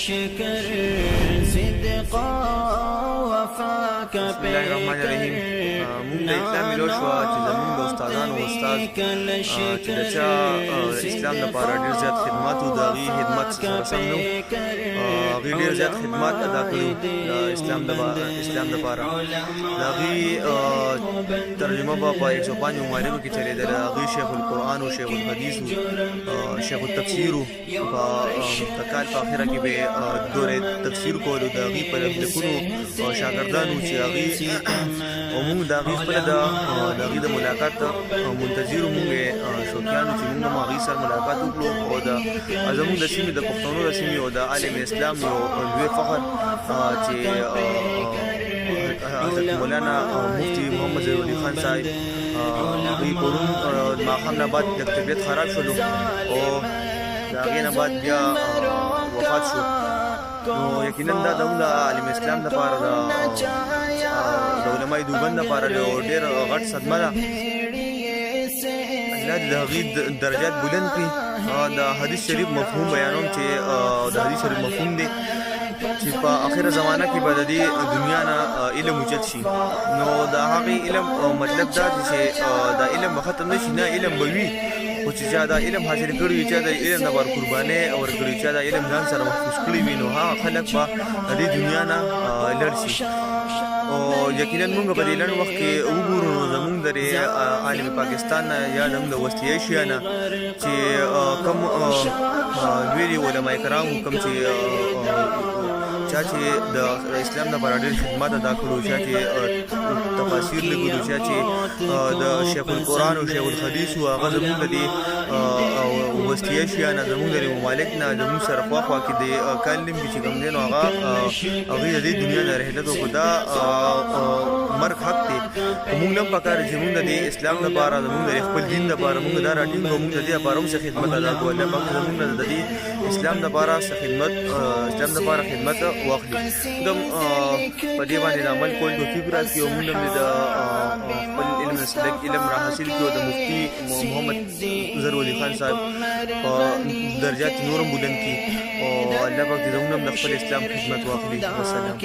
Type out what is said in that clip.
بسم الله الرحمن الرحیم. مونږ د اسلام ملو شو چې زمونږ د استادانو استاد چې د چا اسلام لپاره ډېر زیات خدمات او د هغې خدمت سره سم نو هغې ډېر زیات خدمات ادا کړي د اسلام لپاره. د هغې ترجمه به په 105 ممالکو کې چلېدله. د هغې شیخ القرآن او شیخ الحدیث او شیخ التفسیر په کال په اخره کې به دورې تفسیر کولو. د هغې په لکونو شاګردانو چې هغې او مونږ د هغې خپله د هغې د ملاقات منتظر وو. مونږ شوقیانو چې مونږ هم هغې سره ملاقات وکړو او د زمونږ د سیمې د پښتنو د سیمې او د عالم اسلام یو لوی فخر چې حضرت مولانا مفتی محمد ظهیر علي خان صاحب هغوی پرون ماښام نه بعد د طبیعت خراب شولو او د هغې نه بعد بیا وفات شو. نو یقینا دا زموږ د عالم اسلام لپاره د علماء دیوبند لپاره یو ډېر غټ صدمه ده. الله دې د هغې درجات بلند کړي. د حدیث شریف مفهوم بیانوم چې د حدیث شریف مفهوم دی چې په آخره زمانه کې به د دې دنیا نه علم اوچت شي. نو د هغې علم مطلب دا دی چې دا علم به ختم نه شي، نه علم به وي، خو چې چا دا علم حاصل کړی وي، چا د علم لپاره قربانۍ ورکړي، چا دا علم ځان سره محفوظ کړی وي، نو هغه خلک به د دې دنیا نه لړ شي. او یقینا موږ په دې لنډ وخت کې وګورو نو زموږ د عالم پاکستان نه یا زموږ د وسطي ایشیا نه چې کوم لوی علماء کرام کوم چې چا چې د اسلام لپاره ډېر خدمات ادا کړو، چا چې تفاسیر لیکلو، چا چې د شیخ القرآن او شیخ الحدیث و هغه زموږ د دې وسطي ایشیا نه زموږ د ممالک نه زموږ سره خواخوا کې د کال نیم کې چې کوم دی نو هغې د دې دنیا نه رحلت وکړو. دا مرګ حق دی. موږ نه پکار چې موږ د دې اسلام لپاره زموږ د خپل دین لپاره موږ دا راټینګو، موږ د دې لپاره هم څه خدمت ادا کوو. الله پاک زموږ د دې اسلام لپاره څه خدمت واخلي. دم په دې باندې د عمل کول توفیق راکړي او موږ هم د خپل علم مسلک علم را حاصل کړو. د مفتی محمد ظهیر علي خان صاحب په درجات نورم بلند کړي او الله پاک دې زموږ هم د خپل اسلام خدمت واخلي. والسلام.